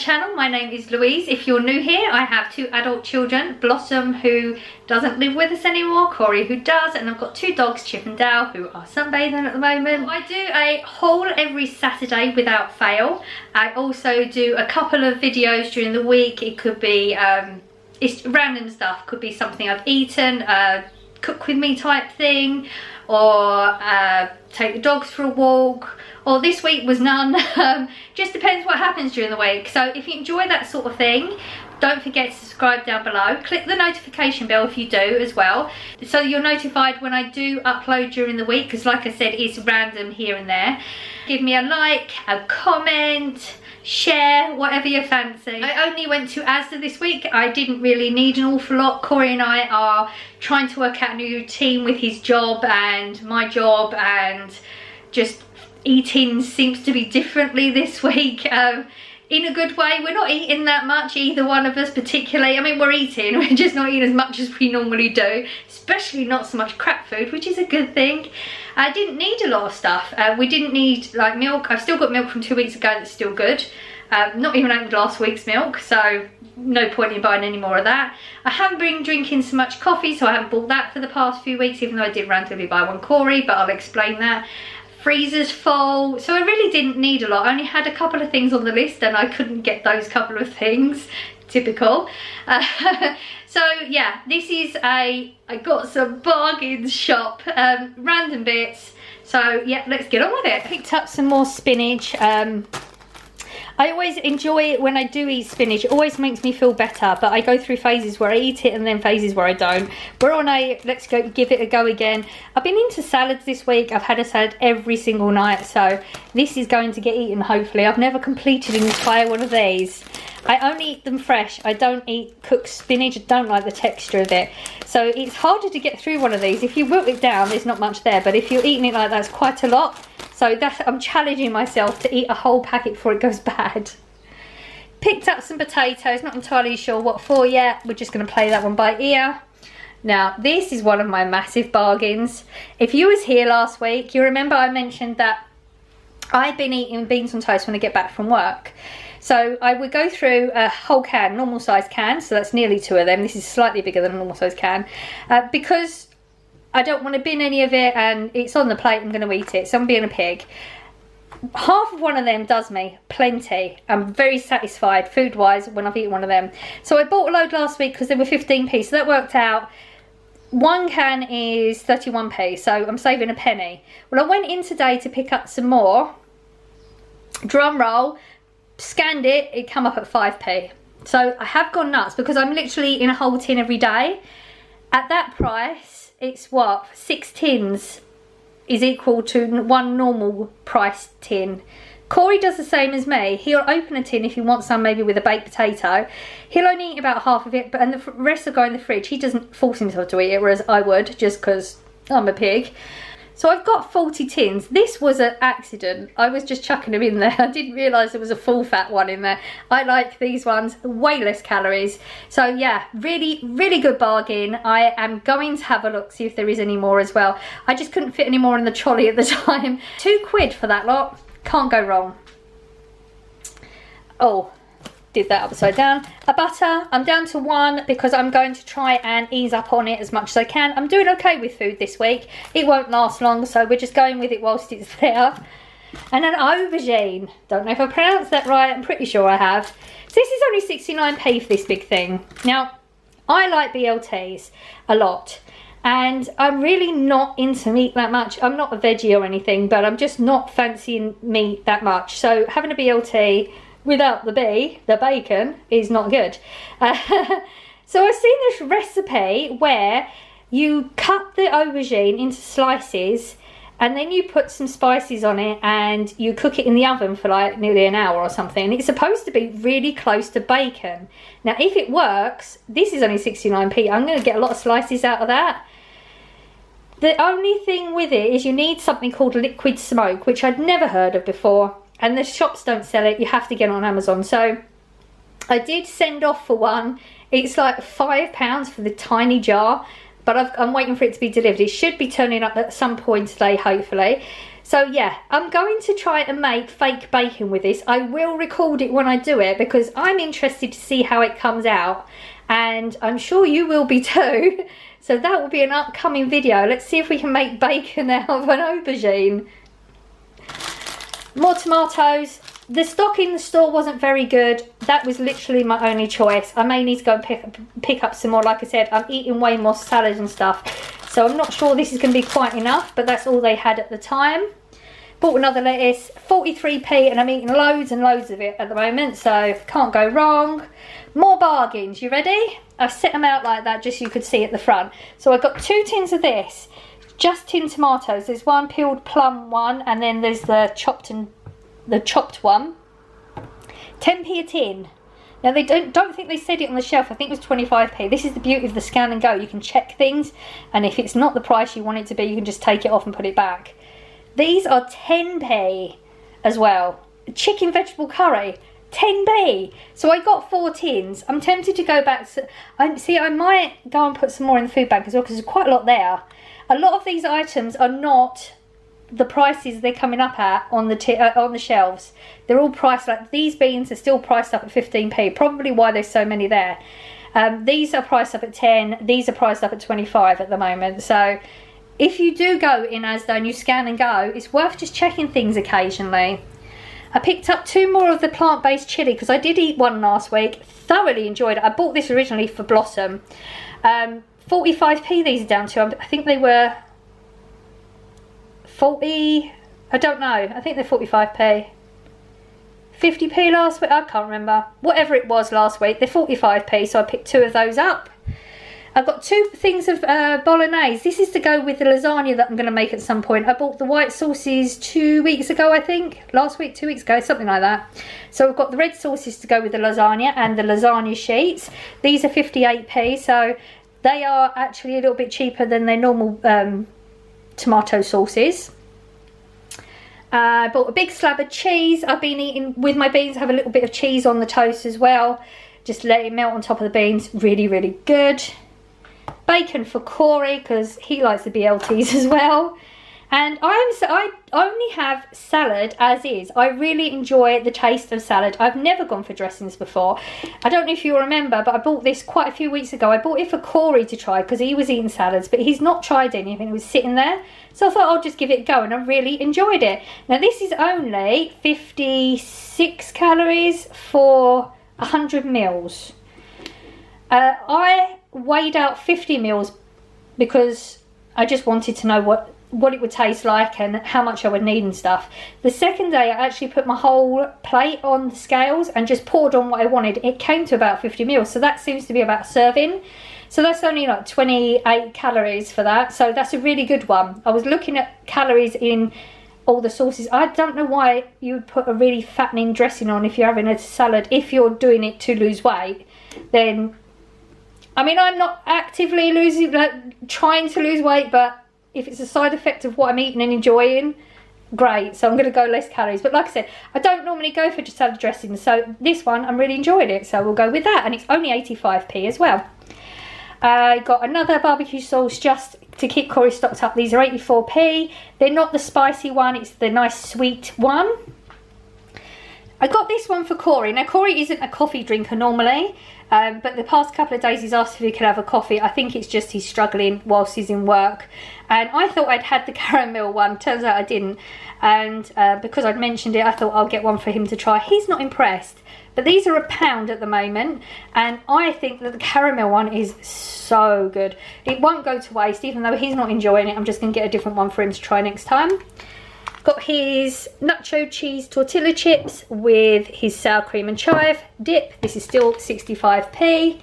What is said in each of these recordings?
channel. My name is Louise. If you're new here, I have 2 adult children, Blossom, who doesn't live with us anymore, Corey, who does, and I've got 2 dogs, Chip and Dale, who are sunbathing at the moment. I do a haul every Saturday without fail. I also do a couple of videos during the week. It could be it's random stuff, could be something I've eaten, cook with me type thing, or take the dogs for a walk, or this week was none. Just depends what happens during the week. So if you enjoy that sort of thing, don't forget to subscribe down below. Click the notification bell if you do as well, so you're notified when I do upload during the week, because like I said, it's random here and there. Give me a like, a comment, share, whatever you fancy. I only went to Asda this week. I didn't really need an awful lot. Corey and I are trying to work out a new routine with his job and my job, and just eating seems to be differently this week. In a good way. We're not eating that much, either one of us particularly. I mean, we're eating, we're just not eating as much as we normally do, especially not so much crap food, which is a good thing. I didn't need a lot of stuff. We didn't need like milk. I've still got milk from 2 weeks ago that's still good. Not even opened last week's milk, so no point in buying any more of that. I haven't been drinking so much coffee, so I haven't bought that for the past few weeks, even though I did randomly buy one Corey, but I'll explain that. Freezer's full, so I really didn't need a lot. I only had a couple of things on the list and I couldn't get those couple of things. Typical. So yeah, this is I got some bargains shop, random bits. So yeah, let's get on with it. Picked up some more spinach. I always enjoy it when I do eat spinach. It always makes me feel better, but I go through phases where I eat it and then phases where I don't. We're on a let's go give it a go again. I've been into salads this week. I've had a salad every single night, so this is going to get eaten hopefully. I've never completed an entire one of these. I only eat them fresh. I don't eat cooked spinach. I don't like the texture of it. So it's harder to get through one of these. If you wilt it down, there's not much there, but if you're eating it like that, it's quite a lot. So I'm challenging myself to eat a whole packet before it goes bad. Picked up some potatoes, not entirely sure what for yet. We're just going to play that one by ear. Now, this is one of my massive bargains. If you was here last week, you remember I mentioned that I've been eating beans on toast when I get back from work. So I would go through a whole can, normal size can, so that's nearly 2 of them. This is slightly bigger than a normal size can, because I don't want to bin any of it and it's on the plate, I'm going to eat it, so I'm being a pig. Half of one of them does me plenty. I'm very satisfied food wise when I've eaten one of them. So I bought a load last week because they were 15p, so that worked out. One can is 31p, so I'm saving a penny. Well, I went in today to pick up some more. Drum roll, scanned it, it come up at 5p. So I have gone nuts because I'm literally in a whole tin every day. At that price, it's what, 6 tins is equal to 1 normal price tin. Corey does the same as me. He'll open a tin if he wants some, maybe with a baked potato. He'll only eat about half of it, but and the rest will go in the fridge. He doesn't force himself to eat it, whereas I would, just because I'm a pig. So I've got 40 tins. This was an accident. I was just chucking them in there. I didn't realise there was a full fat one in there. I like these ones, way less calories. So yeah, really, really good bargain. I am going to have a look, see if there is any more as well. I just couldn't fit any more in the trolley at the time. £2 for that lot. Can't go wrong. Oh, did that upside down. A butter, I'm down to 1 because I'm going to try and ease up on it as much as I can. I'm doing okay with food this week. It won't last long, so we're just going with it whilst it's there. And an aubergine. Don't know if I pronounced that right, I'm pretty sure I have. So this is only 69p for this big thing. Now, I like BLTs a lot. And I'm really not into meat that much. I'm not a veggie or anything, but I'm just not fancying meat that much. So having a BLT without the bacon, is not good. So I've seen this recipe where you cut the aubergine into slices and then you put some spices on it and you cook it in the oven for like nearly an hour or something. And it's supposed to be really close to bacon. Now, if it works, this is only 69p. I'm going to get a lot of slices out of that. The only thing with it is you need something called liquid smoke, which I'd never heard of before. And the shops don't sell it. You have to get it on Amazon. So I did send off for one. It's like £5 for the tiny jar. But I'm waiting for it to be delivered. It should be turning up at some point today, hopefully. So yeah, I'm going to try and make fake bacon with this. I will record it when I do it because I'm interested to see how it comes out, and I'm sure you will be too. So that will be an upcoming video. Let's see if we can make bacon out of an aubergine. More tomatoes. The stock in the store wasn't very good. That was literally my only choice. I may need to go and pick up some more. Like I said, I'm eating way more salad and stuff, so I'm not sure this is going to be quite enough, but that's all they had at the time. Bought another lettuce, 43p, and I'm eating loads and loads of it at the moment, so can't go wrong. More bargains. You ready? I've set them out like that just so you could see at the front. So I got 2 tins of this, just tin tomatoes. There's one peeled plum one, and then there's the chopped one. 10p a tin. Now they don't think they said it on the shelf. I think it was 25p. This is the beauty of the scan and go. You can check things, and if it's not the price you want it to be, you can just take it off and put it back. These are 10p as well. Chicken vegetable curry, 10p. So I got 4 tins. I'm tempted to go back. I might go and put some more in the food bank as well because there's quite a lot there. A lot of these items are not the prices they're coming up at on the shelves. They're all priced, like these beans are still priced up at 15p, probably why there's so many there. These are priced up at 10, these are priced up at 25 at the moment. So if you do go in Asda and you scan and go, it's worth just checking things occasionally. I picked up 2 more of the plant-based chilli because I did eat one last week, thoroughly enjoyed it. I bought this originally for Blossom. 45p these are down to, I think they were 40, I don't know, I think they're 45p. 50p last week, I can't remember. Whatever it was last week, they're 45p, so I picked 2 of those up. I've got 2 things of bolognese. This is to go with the lasagna that I'm going to make at some point. I bought the white sauces 2 weeks ago, I think. Last week, 2 weeks ago, something like that. So I've got the red sauces to go with the lasagna and the lasagna sheets. These are 58p, so they are actually a little bit cheaper than their normal tomato sauces. I bought a big slab of cheese. I've been eating with my beans. I have a little bit of cheese on the toast as well. Just let it melt on top of the beans. Really, really good. Bacon for Corey because he likes the BLTs as well. And I only have salad as is. I really enjoy the taste of salad. I've never gone for dressings before. I don't know if you remember, but I bought this quite a few weeks ago. I bought it for Corey to try because he was eating salads, but he's not tried anything. It was sitting there. So I thought I'll just give it a go, and I really enjoyed it. Now this is only 56 calories for 100 mils. I weighed out 50 mils because I just wanted to know what it would taste like and how much I would need and stuff. The second day I actually put my whole plate on the scales and just poured on what I wanted. It came to about 50 mils, so that seems to be about a serving. So that's only like 28 calories for that, so that's a really good one. I was looking at calories in all the sauces. I don't know why you would put a really fattening dressing on if you're having a salad. If you're doing it to lose weight, then I mean, I'm not actively trying to lose weight, but if it's a side effect of what I'm eating and enjoying, great. So I'm going to go less calories. But like I said, I don't normally go for just salad dressing. So this one, I'm really enjoying it. So we'll go with that. And it's only 85p as well. I got another barbecue sauce just to keep Corey stocked up. These are 84p. They're not the spicy one. It's the nice sweet one. I got this one for Corey. Now, Corey isn't a coffee drinker normally. But the past couple of days he's asked if he could have a coffee. I think it's just he's struggling whilst he's in work. And I thought I'd had the caramel one. Turns out I didn't. And because I'd mentioned it, I thought I'll get one for him to try. He's not impressed. But these are £1 at the moment. And I think that the caramel one is so good. It won't go to waste. Even though he's not enjoying it, I'm just going to get a different one for him to try next time. Got his nacho cheese tortilla chips with his sour cream and chive dip. This is still 65p.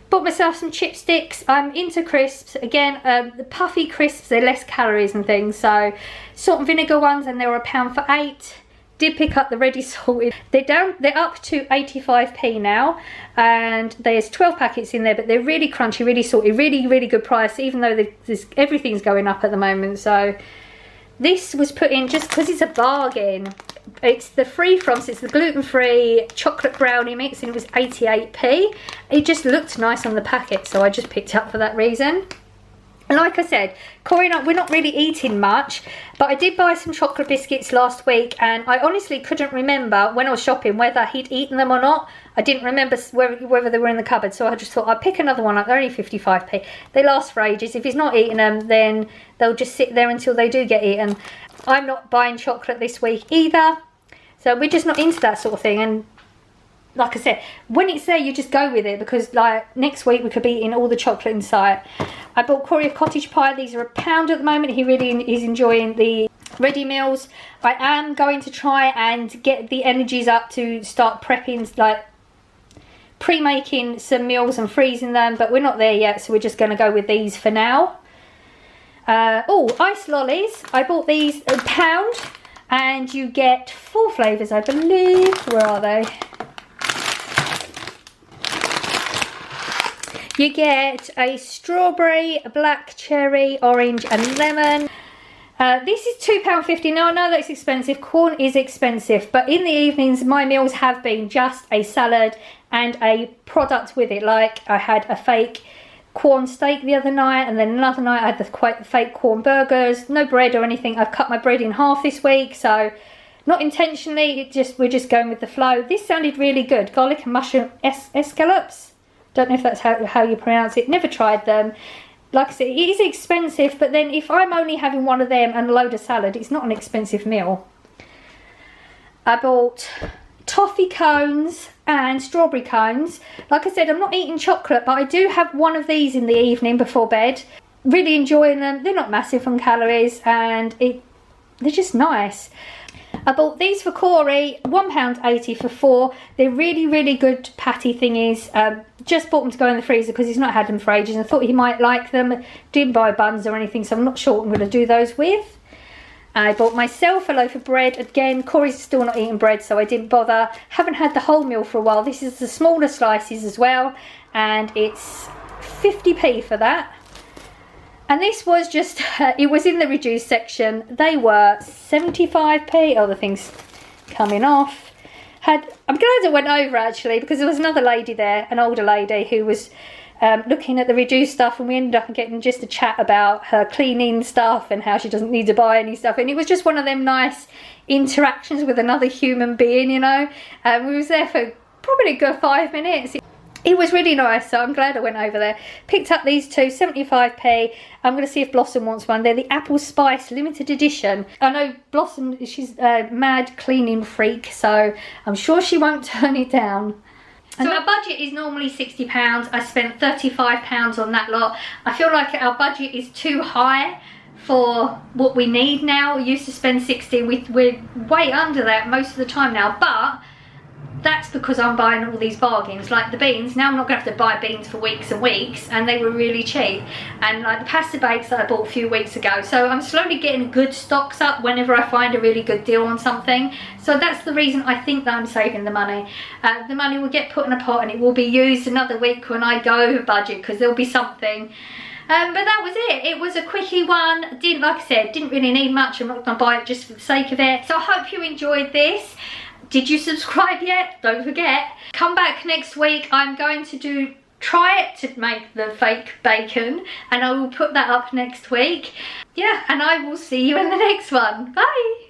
Bought myself some chipsticks. I'm into crisps. Again, the puffy crisps, they're less calories and things. So salt and vinegar ones, and they were £1 for 8. Did pick up the ready salted. They're up to 85p now, and there's 12 packets in there, but they're really crunchy, really salty, really, really good price, even though everything's going up at the moment. So this was put in just because it's a bargain. It's the free from, so it's the gluten-free chocolate brownie mix, and it was 88p. It just looked nice on the packet, so I just picked it up for that reason. And like I said, Corey and I, we're not really eating much, but I did buy some chocolate biscuits last week, and I honestly couldn't remember when I was shopping whether he'd eaten them or not. I didn't remember whether they were in the cupboard, so I just thought I'd pick another one up. They're only 55p. They last for ages. If he's not eating them, then they'll just sit there until they do get eaten. I'm not buying chocolate this week either, so we're just not into that sort of thing. And like I said, when it's there, you just go with it, because like next week we could be eating all the chocolate in sight. I bought Corey a cottage pie. These are £1 at the moment. He really is enjoying the ready meals. I am going to try and get the energies up to start prepping, like pre-making some meals and freezing them, but we're not there yet, so we're just going to go with these for now. Oh, ice lollies. I bought these £1 and you get 4 flavours, I believe. Where are they? You get a strawberry, black cherry, orange and lemon. This is £2.50. Now I know that's expensive. Corn is expensive, but in the evenings my meals have been just a salad and a product with it. Like I had a fake corn steak the other night, and then another night I had the fake corn burgers. No bread or anything. I've cut my bread in half this week, so not intentionally. We're just going with the flow. This sounded really good. Garlic and mushroom escallops. Don't know if that's how you pronounce it. Never tried them. Like I said, it is expensive, but then if I'm only having one of them and a load of salad, it's not an expensive meal. I bought toffee cones and strawberry cones. Like I said, I'm not eating chocolate, but I do have one of these in the evening before bed. Really enjoying them. They're not massive on calories, and they're just nice. I bought these for Corey, £1.80 for 4. They're really, really good patty thingies. Just bought them to go in the freezer because he's not had them for ages, and I thought he might like them. Didn't buy buns or anything, so I'm not sure what I'm going to do those with. I bought myself a loaf of bread. Again, Corey's still not eating bread, so I didn't bother. Haven't had the whole meal for a while. This is the smaller slices as well, and it's 50p for that. And this was just, it was in the reduced section. They were 75p. Oh, the thing's coming off. I'm glad I went over actually, because there was another lady there, an older lady, who was looking at the reduced stuff, and we ended up getting just a chat about her cleaning stuff and how she doesn't need to buy any stuff. And it was just one of them nice interactions with another human being, you know. We was there for probably a good 5 minutes. It was really nice, so I'm glad I went over there. Picked up these two, 75p. I'm going to see if Blossom wants one. They're the Apple Spice limited edition. I know Blossom, she's a mad cleaning freak, so I'm sure she won't turn it down. So our budget is normally £60. I spent £35 on that lot. I feel like our budget is too high for what we need now. We used to spend 60. We're way under that most of the time now, but that's because I'm buying all these bargains. Like the beans, now I'm not going to have to buy beans for weeks and weeks, and they were really cheap. And like the pasta bakes that I bought a few weeks ago. So I'm slowly getting good stocks up whenever I find a really good deal on something. So that's the reason I think that I'm saving the money. The money will get put in a pot and it will be used another week when I go over budget, because there'll be something. But that was it. It was a quickie one. Like I said, didn't really need much. I'm not going to buy it just for the sake of it. So I hope you enjoyed this. Did you subscribe yet? Don't forget. Come back next week. I'm going to try it to make the fake bacon, and I will put that up next week. Yeah, and I will see you in the next one. Bye.